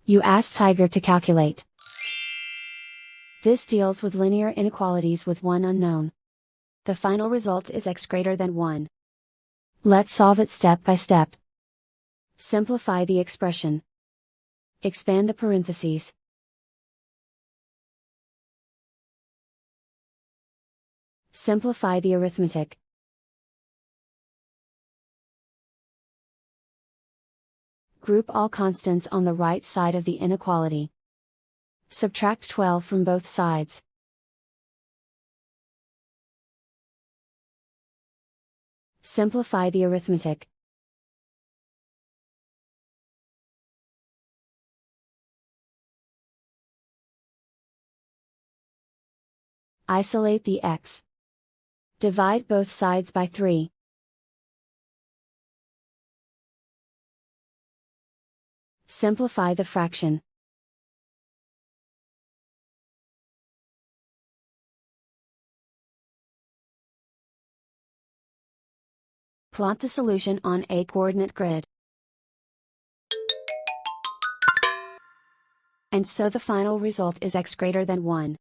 You ask Tiger to calculate. This deals with linear inequalities with one unknown. The final result is x greater than 1. Let's solve it step by step. Simplify the expression. Expand the parentheses. Simplify the arithmetic. Group all constants on the right side of the inequality. Subtract 12 from both sides. Simplify the arithmetic. Isolate the x. Divide both sides by 3. Simplify the fraction. Plot the solution on a coordinate grid. And so the final result is x greater than 1.